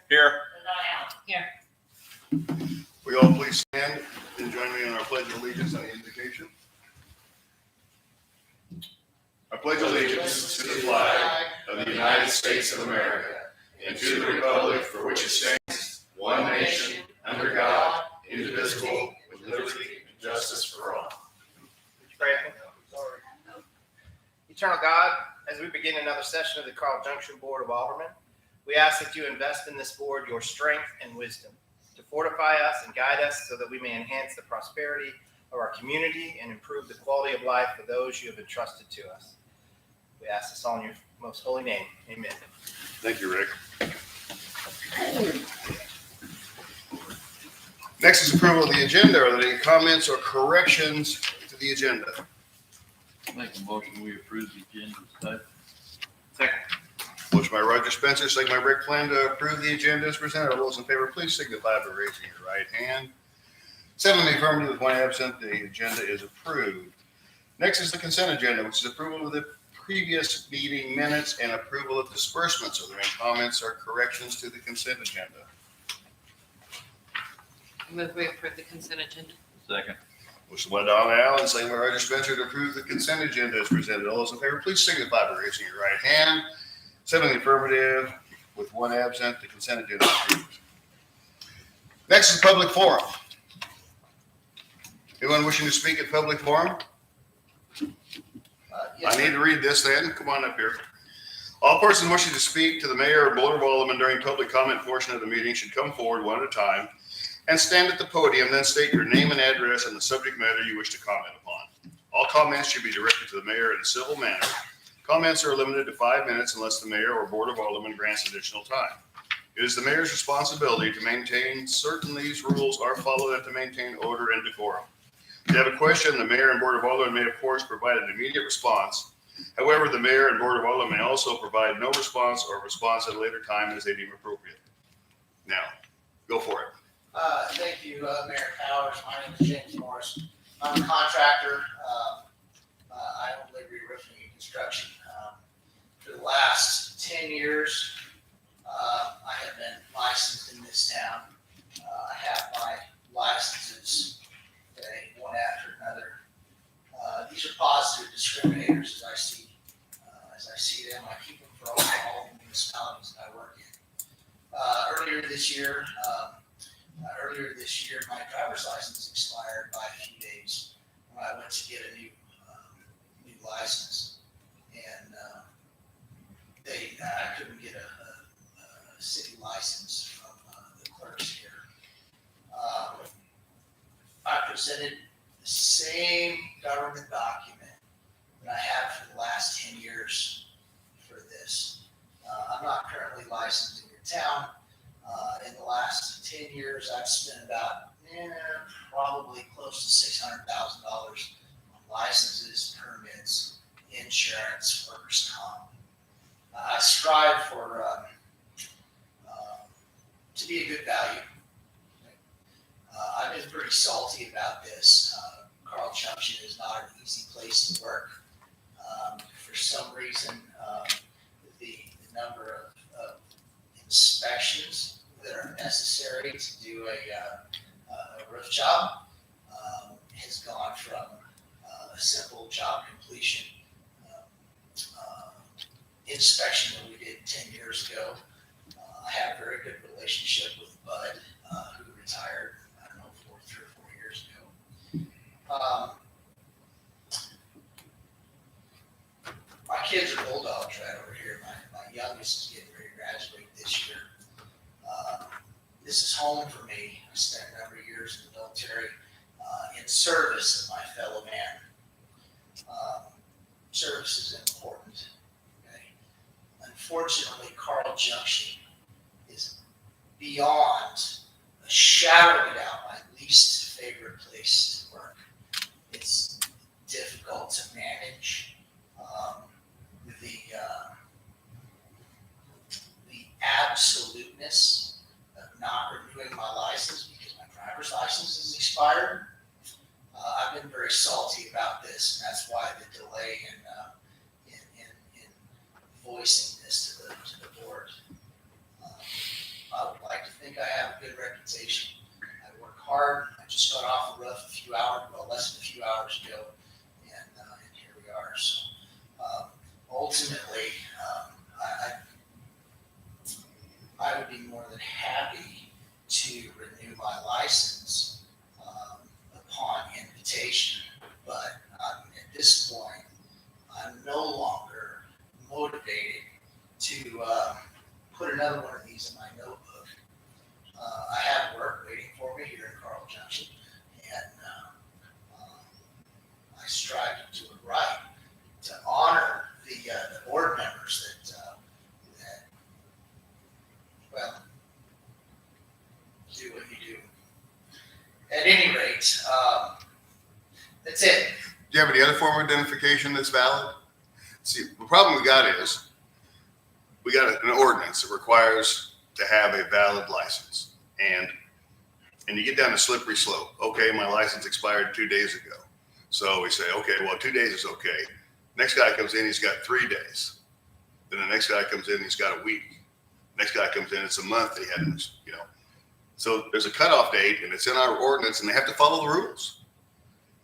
Here. Here. We all please stand and join me in our pledge of allegiance on the invocation. I pledge allegiance to the flag of the United States of America and to the republic for which it stands, one nation, under God, indivisible, with liberty and justice for all. Eternal God, as we begin another session of the Carl Junction Board of Aldermen, we ask that you invest in this board your strength and wisdom to fortify us and guide us so that we may enhance the prosperity of our community and improve the quality of life for those you have entrusted to us. We ask this all in your most holy name. Amen. Thank you, Rick. Next is approval of the agenda. Are there any comments or corrections to the agenda? Make a motion, we approve the agenda today. Second. Motion by Roger Spencer, second by Rick Flynn to approve the agenda as presented. All those in favor, please signify by raising your right hand. 7 in the affirmative with 1 absent. The agenda is approved. Next is the consent agenda, which is approval of the previous meeting minutes and approval of disbursements. Are there any comments or corrections to the consent agenda? Move we approve the consent agenda. Second. Motion by Donna Allen, second by Roger Spencer to approve the consent agenda as presented. All those in favor, please signify by raising your right hand. 7 in the affirmative with 1 absent. The consent agenda is approved. Next is public forum. Anyone wishing to speak at public forum? Yes, I need to read this then. Come on up here. All persons wishing to speak to the mayor or board of aldermen during public comment portion of the meeting should come forward one at a time and stand at the podium, then state your name and address and the subject matter you wish to comment upon. All comments should be directed to the mayor in a civil manner. Comments are limited to 5 minutes unless the mayor or board of aldermen grants additional time. It is the mayor's responsibility to maintain certain these rules are followed and to maintain order and decorum. If you have a question, the mayor and board of aldermen may, of course, provide an immediate response. However, the mayor and board of aldermen may also provide no response or response at a later time as they deem appropriate. Now, go for it. Thank you, Mayor Powers. My name is James Morris. I'm a contractor. I own Liberty Roofing and Construction. For the last 10 years, I have been licensed in this town. I have my licenses one after another. These are positive discriminators as I see them. I keep them for all the municipalities that I work in. Earlier this year, my driver's license expired by a few days when I went to get a new license, and I couldn't get a city license from the clerks here. I presented the same government document that I have for the last 10 years for this. I'm not currently licensed in your town. In the last 10 years, I've spent about probably close to $600,000 on licenses, permits, insurance, workers' comp. I strive for to be a good value. I've been pretty salty about this. Carl Junction is not an easy place to work. For some reason, the number of inspections that are necessary to do a roof job has gone from a simple job completion inspection that we did 10 years ago. I have a very good relationship with Bud, who retired, I don't know, 3 or 4 years ago. My kids are bulldogs right over here. My youngest is getting ready to graduate this year. This is home for me. I spent a number of years in the military in service of my fellow man. Service is important. Okay? Unfortunately, Carl Junction is beyond a shadow of a doubt my least favorite place to work. It's difficult to manage. The absoluteness of not renewing my license because my driver's license is expired. I've been very salty about this, and that's why the delay in voicing this to the board. think I have a good reputation. I work hard. I just got off the roof a few hours, well, less than a few hours ago, and here we are. So ultimately, I would be more than happy to renew my license upon invitation, but at this point, I'm no longer motivated to put another one of these in my notebook. I have work waiting for me here in Carl Junction, and I strive to do it right, to honor the board members that well, do what you do. At any rate, that's it. Do you have any other form of identification that's valid? See, the problem we got is we got an ordinance that requires to have a valid license. And you get down a slippery slope. Okay, my license expired 2 days ago. So we say, okay, well, 2 days is okay. Next guy comes in, he's got 3 days. Then the next guy comes in, he's got a week. Next guy comes in, it's a month. They had, So there's a cutoff date, and it's in our ordinance, and they have to follow the rules.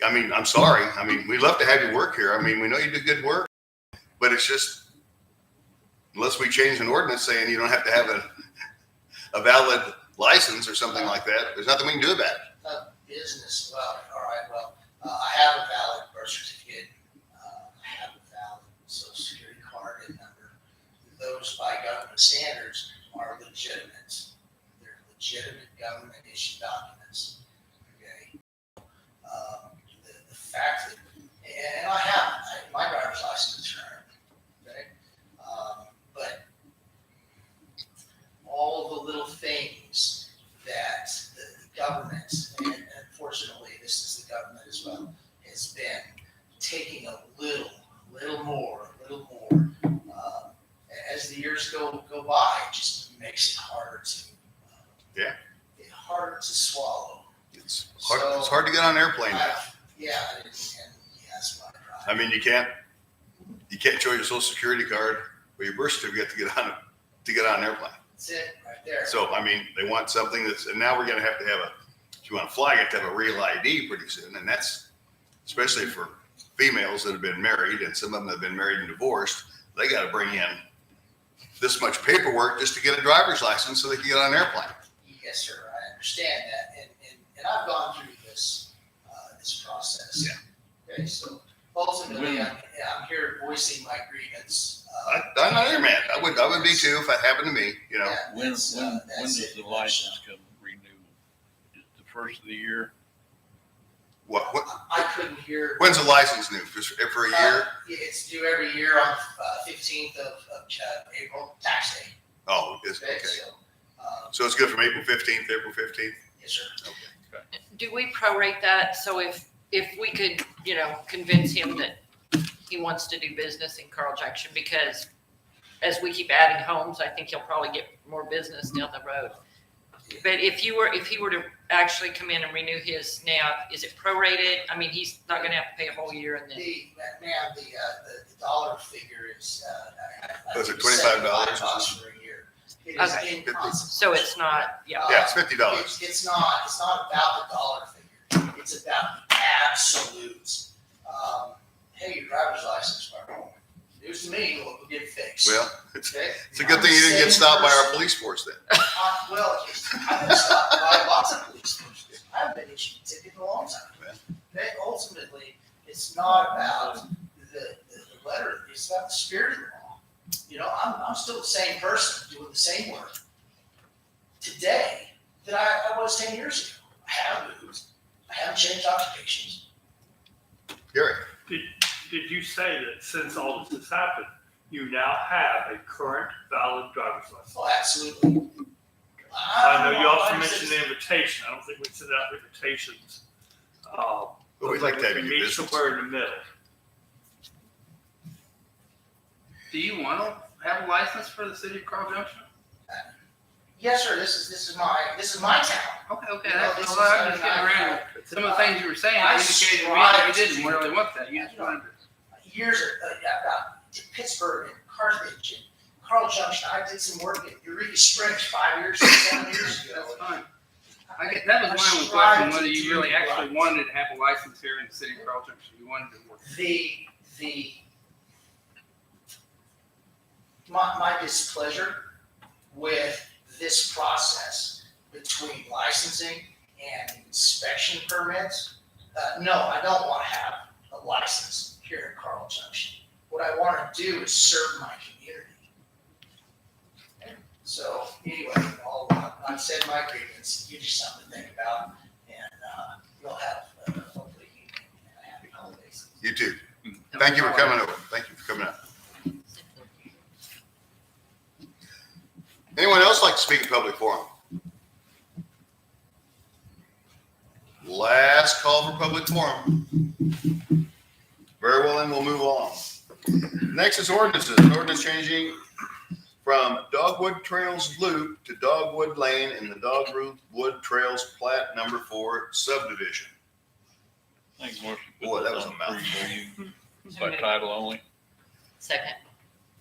I mean, I'm sorry. I mean, we'd love to have you work here. I mean, we know you do good work, but it's just, unless we change an ordinance saying you don't have to have a valid license or something like that, there's nothing we can do about it. Business, well, all right, well, I have a valid birth certificate. I have a valid social security card and number. Those by government standards are legitimate. They're legitimate government issued documents. Okay. The fact that, and I have my driver's license is current. Okay. But all the little things that the government, and unfortunately this is the government as well, has been taking a little more. As the years go by, it just makes it harder to harder to swallow. It's hard to get on an airplane now. And that's my problem. I mean, you can't show your social security card or your birth certificate to get on an airplane. That's it right there. So, I mean, they want something and now we're going to have if you want to fly, you have to have a real ID pretty soon. And that's, especially for females that have been married, and some of them have been married and divorced, they got to bring in this much paperwork just to get a driver's license so they can get on an airplane. Yes, sir. I understand that. And I've gone through this process. Yeah. Okay, so ultimately, I'm here voicing my grievance. I'm not your man. I would be too if it happened to me, Yeah, When that's does it. the license come renew? Is it the first of the year? What? I couldn't hear. When's the license new? Just for a year? It's due every year on 15th of April, tax day. Oh, it's Okay, okay. so, So it's good from April 15th, April 15th? yes, sir. Okay. Do we prorate that? So if we could, convince him that he wants to do business in Carl Junction, because as we keep adding homes, I think he'll probably get more business down the road. But if he were to actually come in and renew his now, is it prorated? I mean, he's not going to have to pay a whole year and then. The dollar figure is, Was it $25 or $75 for a year. It is Okay. inconsequential. So it's not, yeah. Yeah, it's $50. It's not about the dollar figure. It's about the absolute. Hey, your driver's license, news to me, we'll get it fixed. Well, it's Okay? a good thing you didn't get stopped by our police force then. Well, I've been stopped by lots of police forces. I haven't been issued a ticket in a long time. Okay? Ultimately, it's not about the letter, it's about the spirit of the law. I'm still the same person doing the same work today that I was 10 years ago. I haven't moved. I haven't changed occupations. Gary? Did you say that since all this has happened, you now have a current valid driver's license? Oh, absolutely. I know you also mentioned the invitation. I don't think we send out invitations. But we'd like to have you do meet business. somewhere in the middle. Do you want to have a license for the city of Carl Junction? Yes, sir. This is my town. Okay. You know, That's this all is- I'm just getting around. Some of the things you were saying I indicated to me strive that you to didn't do- really want that. You just wanted to. Years about Pittsburgh and Carthage and Carl Junction, I did some work at Eureka Springs 5 years, 7 years ago. That's fine. That was my only question, whether you really actually wanted to have a license here in the city of Carl Junction. You wanted to work. My displeasure with this process between licensing and inspection permits, no, I don't want to have a license here in Carl Junction. What I want to do is serve my community. So anyway, I've said my grievance, give you something to think about, and you'll have hopefully a happy holidays. You too. Thank you for coming over. Thank you for coming out. Anyone else like to speak in public forum? Last call for public forum. Very well, then we'll move on. Next is ordinances. An ordinance changing from Dogwood Trails Loop to Dogwood Lane in the Dogwood Trails Plat Number 4 subdivision. Make a motion. to put Boy, that this was a on mouthful. preview By title only. Second.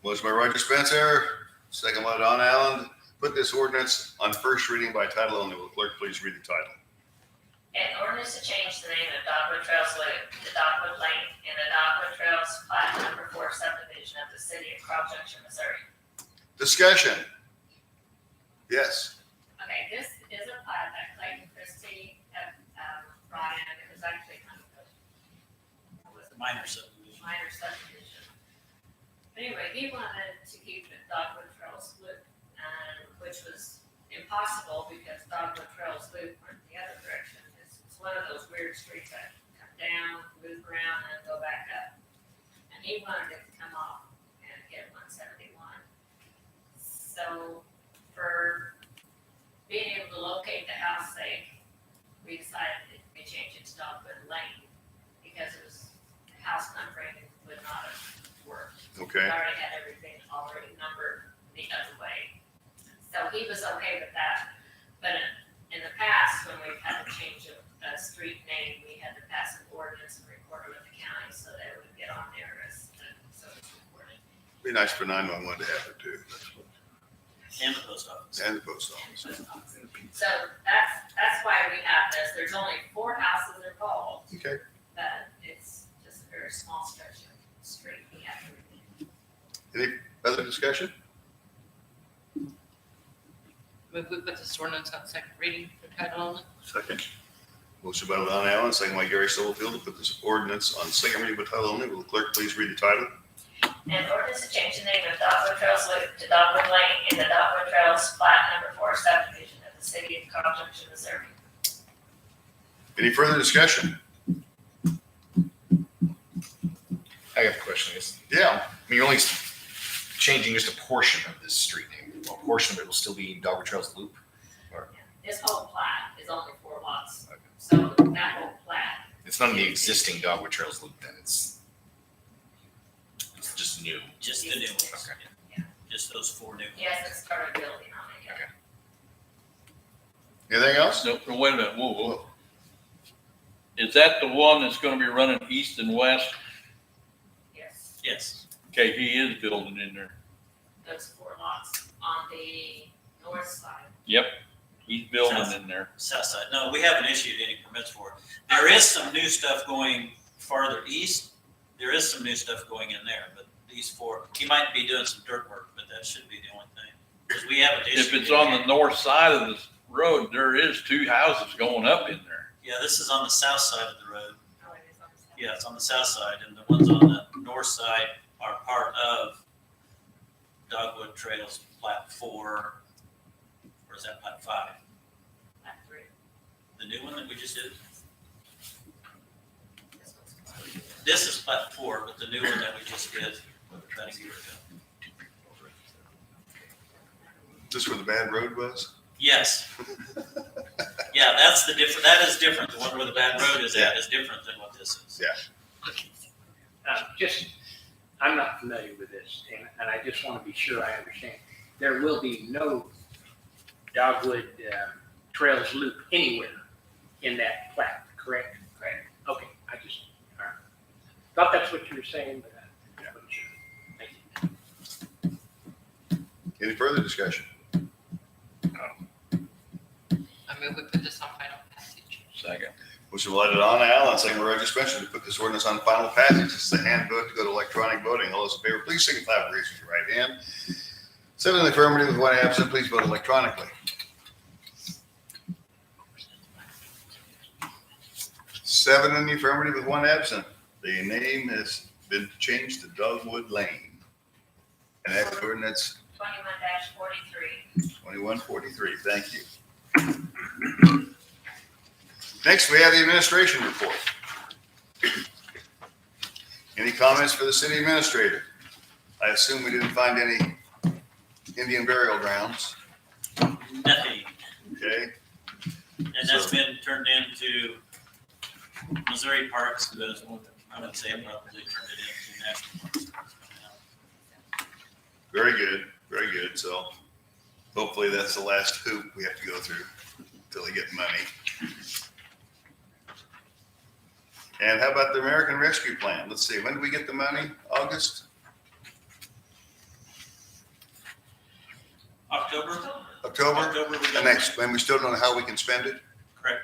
Motion by Roger Spencer, second by Don Allen. Put this ordinance on first reading by title only. Will the clerk please read the title? An ordinance to change the name of Dogwood Trails Loop to Dogwood Lane in the Dogwood Trails Plat Number 4 subdivision of the city of Carl Junction, Missouri. Discussion. Yes. Okay, this is a plat that Clayton Christie had brought in. It was actually kind of a Minor subdivision. minor subdivision. Anyway, he wanted to keep it Dogwood Trails Loop, which was impossible because Dogwood Trails Loop went the other direction. It's one of those weird streets that come down, move around, and go back up. And he wanted it to come off and hit 171. So for being able to locate the house sake, we decided that we change it to Dogwood Lane because it was, the house numbering would not have worked. Okay. We already had everything already numbered the other way. So he was okay with that. But in the past, when we've had to change a street name, we had to pass an ordinance and record it with the county so that it would get on there as, so it's recorded. Be nice for 911 to have it too. And the post office. And the post office. So that's why we have this. There's only 4 houses involved, Okay. but it's just a very small stretch of street. We have everything. Any other discussion? Move we put this ordinance on second reading for title only. Second. Motion by Don Allen, second by Gary Stubblefield to put this ordinance on second reading by title only. Will the clerk please read the title? An ordinance to change the name of Dogwood Trails Loop to Dogwood Lane in the Dogwood Trails Plat Number 4 subdivision of the city of Carl Junction, Missouri. Any further discussion? I got a question. Yeah. I mean, you're only changing just a portion of this street name. A portion of it will still be Dogwood Trails Loop. This whole plat is only 4 lots. Okay. So that whole plat, It's not in the existing Dogwood Trails Loop then. It's just new. Just the new ones. Okay. Yeah. Just those 4 new ones. he hasn't started building on it yet. Okay. Anything else? No, wait a minute, whoa. Is that the one that's gonna be running east and west? Yes, Yes. Okay, he is building in there. those 4 lots on the north side. Yep, he's building in there. South side. No, we haven't issued any permits for it. There is some new stuff going farther east. There is some new stuff going in there, but these 4, he might be doing some dirt work, but that should be the only thing. Because we haven't issued. If it's on the north side of this road, there is 2 houses going up in there. Yeah, this is on the south side of the road. Oh, it is on the south. Yeah, it's on the south side, and the ones on the north side are part of Dogwood Trails Plat 4, or is that Plat 5? Plat 3. The new one that we just did? This one's completed. This is Plat 4, but the new one that we just did about a year ago. Just where the bad road was? Yes. Yeah, that's the different, that is different. The one where the bad road is at is different than what this is. I'm not familiar with this, and I just want to be sure I understand. There will be no Dogwood Trails Loop anywhere in that plat, correct? Correct. Okay, I just, all right. Thought that's what you were saying, but I wasn't sure. Thank you. Any further discussion? I move we put this on final passage. Second. Motion by Donna Allen, second by Roger Spencer to put this ordinance on final passage. This is a hand vote to go to electronic voting. All those in favor, please signify by raising your right hand. 7 in the affirmative with 1 absent. Please vote electronically. 7 in the affirmative with 1 absent. The name has been changed to Dogwood Lane. And that's ordinance 21-43. 2143. Thank you. Next, we have the administration report. Any comments for the city administrator? I assume we didn't find any Indian burial grounds. Nothing. Okay, And that's been turned into Missouri Parks, I would say probably turned it into national parks. very good, very good. So hopefully that's the last hoop we have to go through until they get money. And how about the American Rescue Plan? Let's see, when do we get the money? August? October? October? October, we The got- next, and we still don't know how we can spend it? Correct.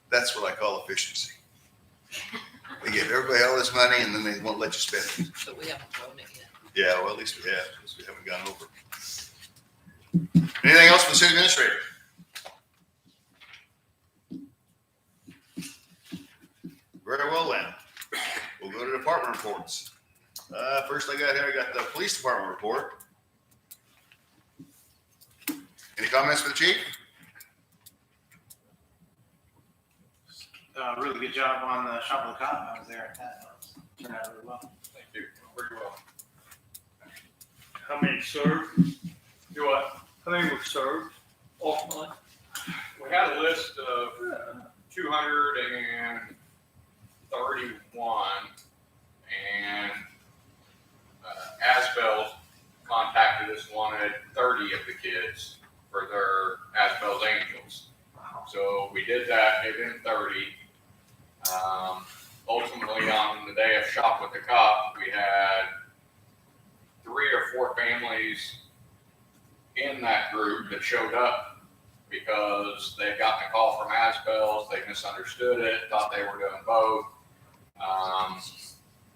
That's what I call efficiency. We give everybody all this money and then they won't let you spend it. But we haven't blown it yet. Yeah, well, at least we have, because we haven't gone over. Anything else from the city administrator? Very well then. We'll go to department reports. First I got the police department report. Any comments for the chief? Really good job on the shop of the cop. I was there at that. Turned out really well. Thank you. Very well. How many served? Do what? How many were served ultimately? We had a list of 231, and Asbell's contacted us, wanted 30 of the kids for their Asbell's Angels. So we did that, gave in 30. Ultimately, on the day of Shop with the Cop, we had 3 or 4 families in that group that showed up because they'd gotten a call from Asbell's, they misunderstood it, thought they were doing both.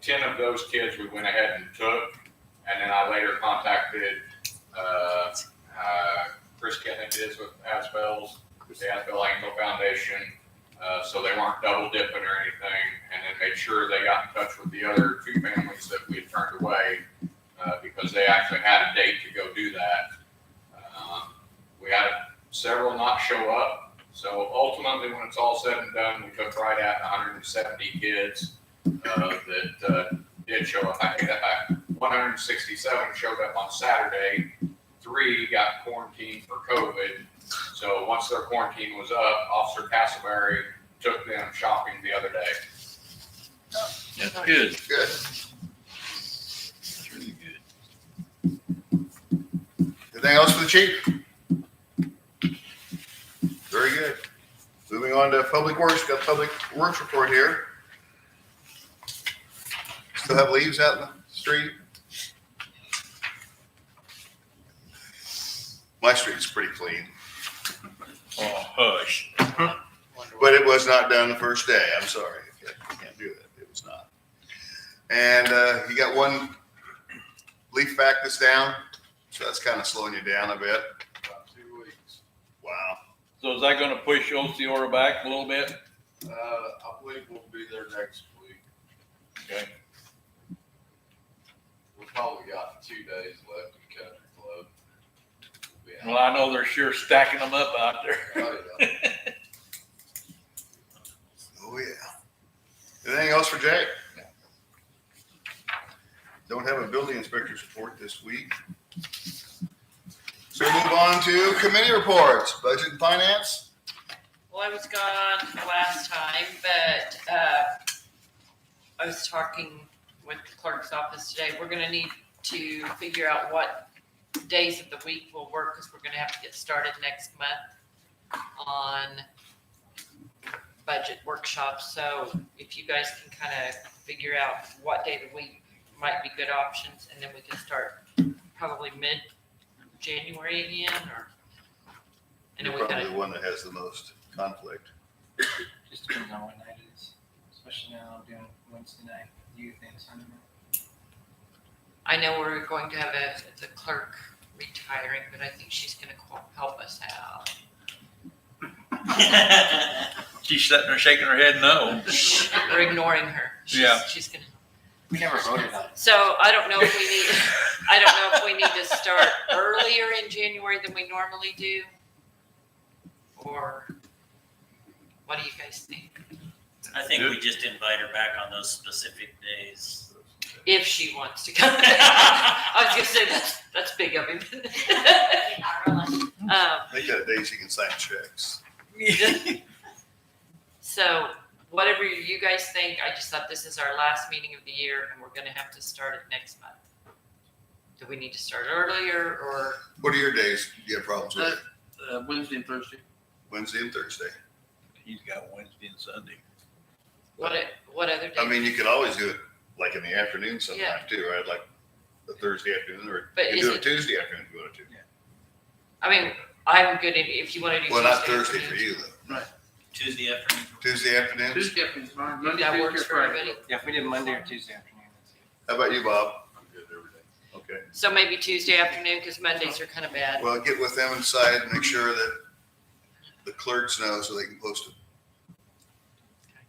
10 of those kids we went ahead and took, and then I later contacted Chris Kennedy is with Asbell's, the Asbell Angel Foundation, so they weren't double dipping or anything, and then made sure they got in touch with the other 2 families that we had turned away because they actually had a date to go do that. We had several not show up, so ultimately when it's all said and done, we took right at 170 kids that did show up. I think that 167 showed up on Saturday. 3 got quarantined for COVID. So once their quarantine was up, Officer Castleberry took them shopping the other day. That's good. Good. That's really good. Anything else for the chief? Very good. Moving on to Public Works, got Public Works report here. Still have leaves out in the street? My street's pretty clean, Oh, hush. but it was not done the first day. I'm sorry. You can't do that. It was not. And you got 1 leaf back that's down, so that's kind of slowing you down a bit. About 2 weeks. Wow. So is that gonna push Osceola back a little bit? I believe we'll be there next week. Okay. We probably got 2 days left in Country Club. We'll be Well, I know they're sure stacking them up out there. Oh, yeah. Oh, yeah. Anything else for Jay? Don't have a building inspector's report this week. So we'll move on to committee reports, budget and finance. Well, I was gone last time, but I was talking with the clerk's office today. We're gonna need to figure out what days of the week will work, because we're gonna have to get started next month on budget workshops. So if you guys can kind of figure out what day of the week might be good options, and then we can start probably mid-January again, or? I know You're we probably gotta, the one that has the most conflict. Just depends on what night it is, especially now I'm doing Wednesday night, youth and Sunday night. I know we're going to have the clerk retiring, but I think she's gonna help us out. She's sitting there shaking her head no. We're ignoring her. Yeah. She's gonna. We never voted on it. So I don't know if we need to start earlier in January than we normally do. Or what do you guys think? I think we just invite her back on those specific days. If she wants to come. I was gonna say that's big of him. Not really. Make that day so you can sign checks. So whatever you guys think, I just thought this is our last meeting of the year and we're gonna have to start it next month. Do we need to start earlier or? What are your days you have problems with? Wednesday and Thursday. Wednesday and Thursday. He's got Wednesday and Sunday. What other day? I mean, you could always do it like in the afternoon sometime Yeah. too, right? Like the Thursday afternoon, or But you is do it it- Tuesday afternoon if you want to. I mean, I'm good if you wanna do. Well, not Tuesday Thursday for afternoon. you though. Tuesday afternoon. Tuesday afternoon. Tuesday afternoon's fine. If Monday, that Tuesday, works or for Friday. everybody. Yeah, if we did Monday or Tuesday afternoon, that's good. How about you, Bob? I'm good every day. Okay. So maybe Tuesday afternoon, because Mondays are kind of bad. Well, get with them inside and make sure that the clerks know so they can post it.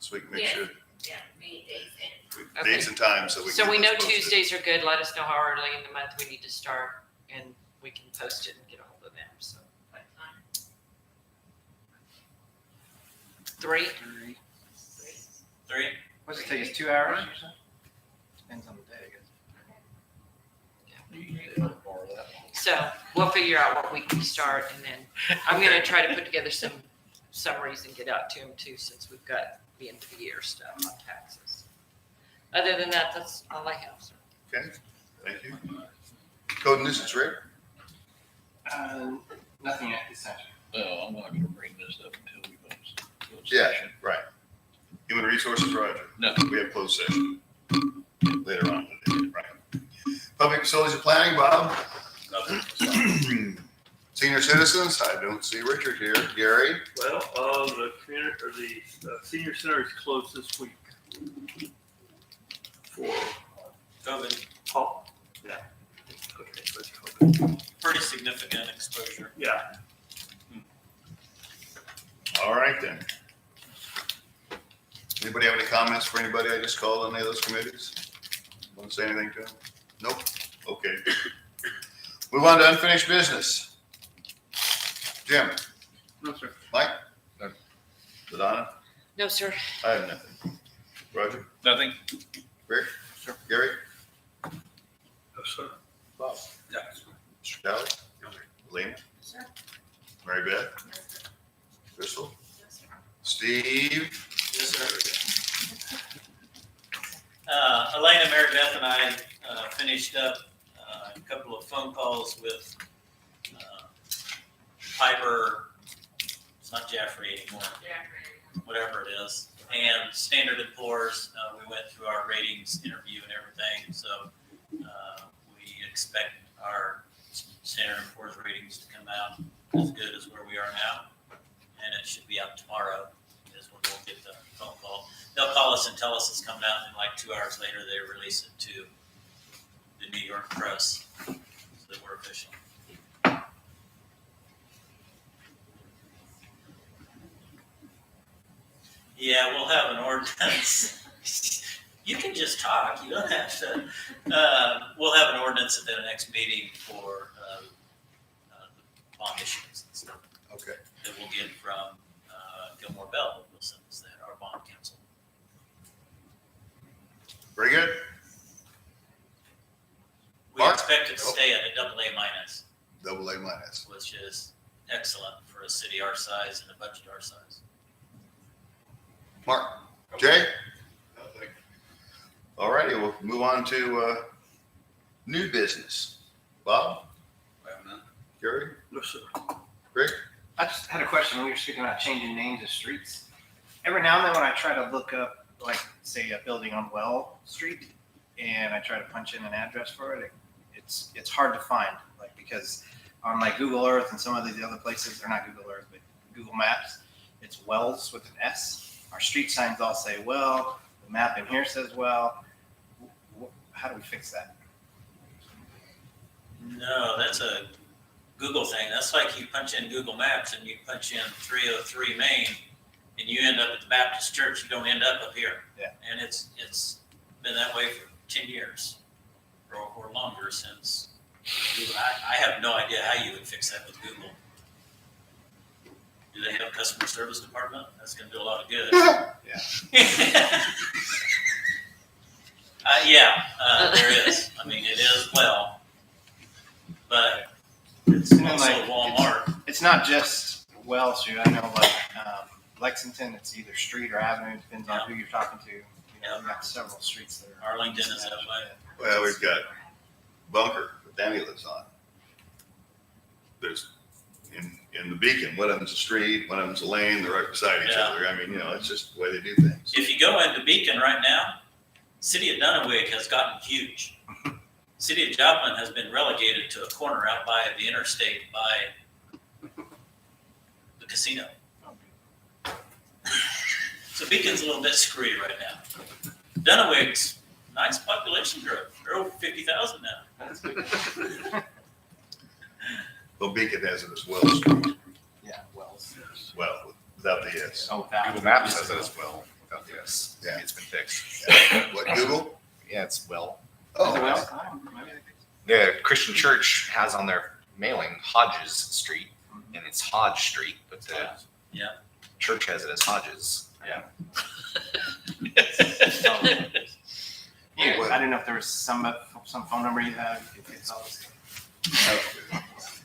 So we can make Yeah. sure Yeah, me, days in. Okay. dates and times so we can. So we get know those posted. Tuesdays are good. Let us know how early in the month we need to start and we can post it and get a hold of them. So What time? 3. 3? What's it take us, 2 hours usually? Depends on the day, I guess. So we'll figure out what week we start and then I'm going to try to put together some summaries and get out to them too, since we've got the end of the year stuff on taxes. Other than that, that's all I have, sir. Okay, thank you. Code and nuisance, Rick? Nothing at this time. Well, I'm not gonna bring this up until we go to Yeah, session. right. Human resources, Roger? No. We have closed session later on today, right? Public facilities and planning, Bob? Senior citizens, I don't see Richard here. Gary? Well, the community, or the senior center is closed this week. For, COVID, oh, yeah. Okay, let's go. pretty significant exposure. Yeah, All right then. Anybody have any comments for anybody I just called on any of those committees? Want to say anything to them? Nope. Okay. Move on to unfinished business. Jim? No, sir. Mike? Ladonna? No, sir. I have nothing. Roger? Nothing? Rick? Gary? no, sir. Bob? Yeah. Mr. Dowd? Lena? Sure. Mary Beth? Crystal? Steve? Yes, sir. Elena, Mary Beth, and I finished up a couple of phone calls with Piper. It's not Jaffrey anymore, whatever it is, and Standard & Poor's. We went through our ratings interview and everything, so we expect our Standard & Poor's ratings to come out as good as where we are now, and it should be out tomorrow is when we'll get the phone call. They'll call us and tell us it's coming out, and like 2 hours later, they release it to the New York press, so that we're official. Yeah, we'll have an ordinance. You can just talk. You don't have to. We'll have an ordinance at the next meeting for bond issuance and stuff Okay. that we'll get from Gilmore Bell. Will send us that, our bond council. Very good. We Mark? expect it to stay at a AA minus, Double A minus. which is excellent for a city our size and a budget our size. Mark? Jay? All righty, we'll move on to new business. Bob? Gary? No, sir. Rick? I just had a question when we were speaking about changing names of streets. Every now and then when I try to look up, like, say, a building on Well Street, and I try to punch in an address for it, it it's hard to find, like, because on like Google Earth and some of these other places, or not Google Earth, but Google Maps, it's Wells with an S. Our street signs all say well, the map in here says well. How do we fix that? No, that's a Google thing. That's like you punch in Google Maps and you punch in 303 Main and you end up at the Baptist church. You don't end up here. Yeah. And it's been that way for 10 years or longer since Google. I have no idea how you would fix that with Google. Do they have a customer service department? That's going to do a lot of good. There is. I mean, it is well, but it's And then, also like, Walmart. It's not just Wells Street. I know, like, Lexington, it's either street or avenue, depends on who you're talking to. You know, we've got several streets that are. Arlington is that way. Well, we've got Bunker that Danny lives on. There's in the Beacon, one of them's a street, one of them's a lane, they're right beside each Yeah. other. I mean, it's just the way they do things. If you go into Beacon right now, City of Dunawig has gotten huge. City of Joplin has been relegated to a corner out by the interstate by the casino. So Beacon's a little bit screwy right now. Dunawig's nice population growth. They're over 50,000 now. Well, Beacon has it as well. Street. Yeah, Wells. Well, without the S. Oh, without. Google Maps says it as well, without the S. Yeah. It's been fixed. What, Google? Yeah, it's well. Oh, Wells. The Christian Church has on their mailing Hodges Street, and it's Hodge Street, but the Yeah. church has it as Hodges. Yeah, I didn't know if there was some phone number you have. You could call us.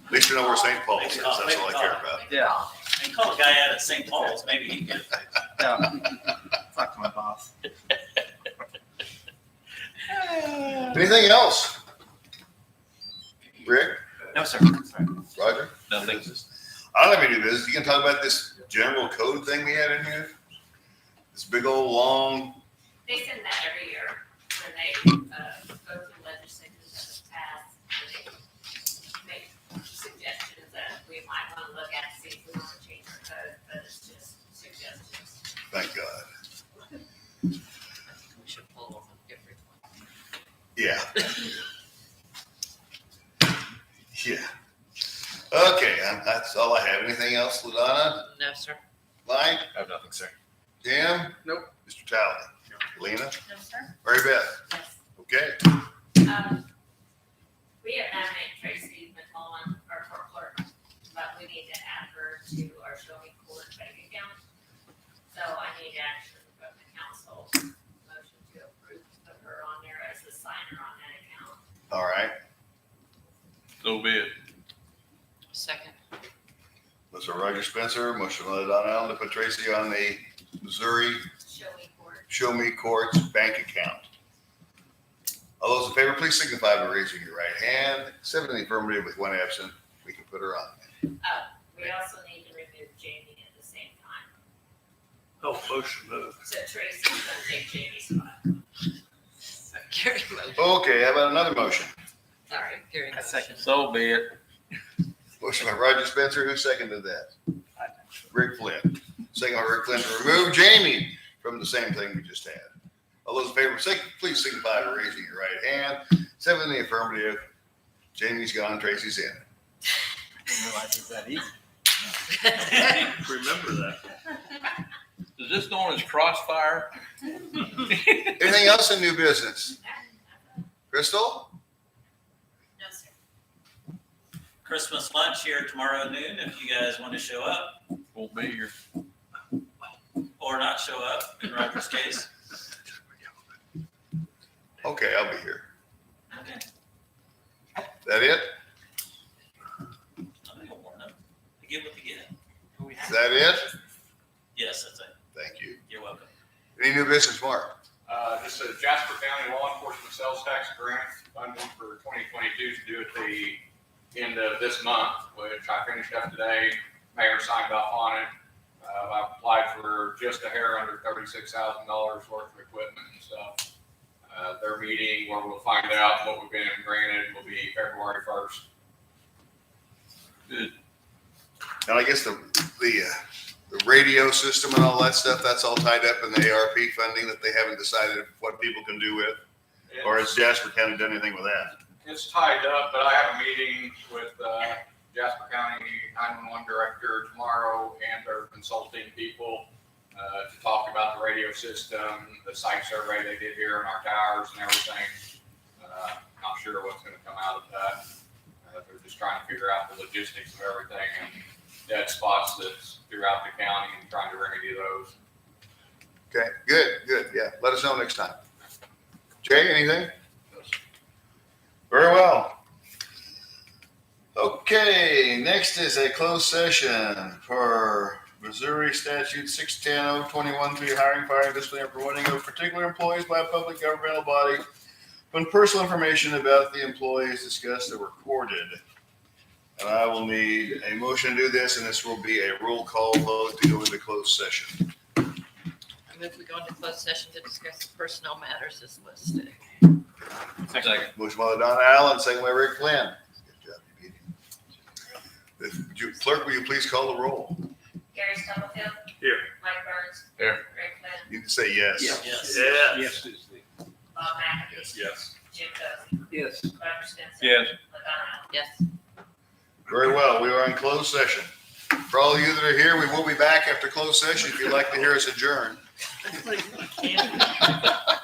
At least you know where St. Paul's is. That's all I care about. Yeah. And call a guy out at St. Paul's, maybe he can get it fixed. Yeah. Talk to my boss. Anything else? Rick? No, sir. Sorry. Roger? Nothing. I don't have any business. You can talk about this general code thing we had in here? This big old long, They send that every year when they, go through legislatures that have passed. They make suggestions that we might want to look at, to see if we want to change our code, but it's just suggestions. thank God. We should follow a different one. Yeah. Yeah. Okay, that's all I have. Anything else, LaDonna? No, sir. Mike? I have nothing, sir. Jim? Nope. Mr. Talley? Lena? No, sir. Mary Beth? Yes. Okay. We have nominated Tracy McCollum, our court clerk, but we need to add her to our Show Me Court bank account. So I need action from the council, motion to approve, put her on there as the signer on that account. All right. So be it. Second. Mr. Roger Spencer, motion by LaDonna Allen to put Tracy on the Missouri Show Me Court. Show Me Courts bank account. All those in favor, please signify by raising your right hand. 7 in the affirmative with 1 absent. We can put her on. We also need to remove Jamie at the same time. Oh, motion moved. So Tracy's gonna take Jamie's spot. Gary motion. Okay, how about another motion? Sorry, Gary I motion. second. So be it. Motion by Roger Spencer. Who seconded that? Rick Flynn. Second by Rick Flynn to remove Jamie from the same thing we just had. All those in favor, please signify by raising your right hand. 7 in the affirmative. Jamie's gone, Tracy's in. Didn't realize it was that easy. Remember that. Is this known as crossfire? Anything else in new business? Crystal? No, sir. Christmas lunch here tomorrow at noon, if you guys want to show up Won't be here. or not show up, in Roger's case. Okay, I'll be here. Okay. That it? I don't want to. They get what they get. Is that it? Yes, that's it. Thank you. You're welcome. Any new business, Mark? Just a Jasper County Law Enforcement Sales Tax Grant funding for 2022 to do at the end of this month, which I finished up today. Mayor signed off on it. I applied for just a hair under $36,000 worth of equipment and stuff. Their meeting where we'll find out what we've been granted will be February 1st. Good. And I guess the radio system and all that stuff, that's all tied up in the ARP funding that they haven't decided what people can do with? Or has Jasper County done anything with that? It's tied up, but I have a meeting with Jasper County 911 director tomorrow and their consulting people to talk about the radio system, the site survey they did here in our towers and everything. Not sure what's going to come out of that. They're just trying to figure out the logistics of everything and dead spots that's throughout the county and trying to remedy those. Okay, good. Yeah, let us know next time. Jay, anything? Very well. Okay, next is a closed session for Missouri Statute 610-021-3, hiring, firing, disciplining, or promoting of particular employees by a public governmental body when personal information about the employee is discussed or recorded. And I will need a motion to do this, and this will be a roll call vote to go into closed session. I move we go into closed session to discuss the personnel matters as listed. Second. Motion by Donna Allen, second by Rick Flynn. Good job, you. Clerk, will you please call the roll? Gary Stubblefield. Here. Mike Burns. Here. Rick Flynn. You can say yes. Yes. Yeah. Yes, Susie. Bob McAfee. Yes. Jim Cozy. Yes. Roger Spencer. Yes. LaDonna. Yes. Very well. We are in closed session. For all of you that are here, we will be back after closed session if you'd like to hear us adjourn.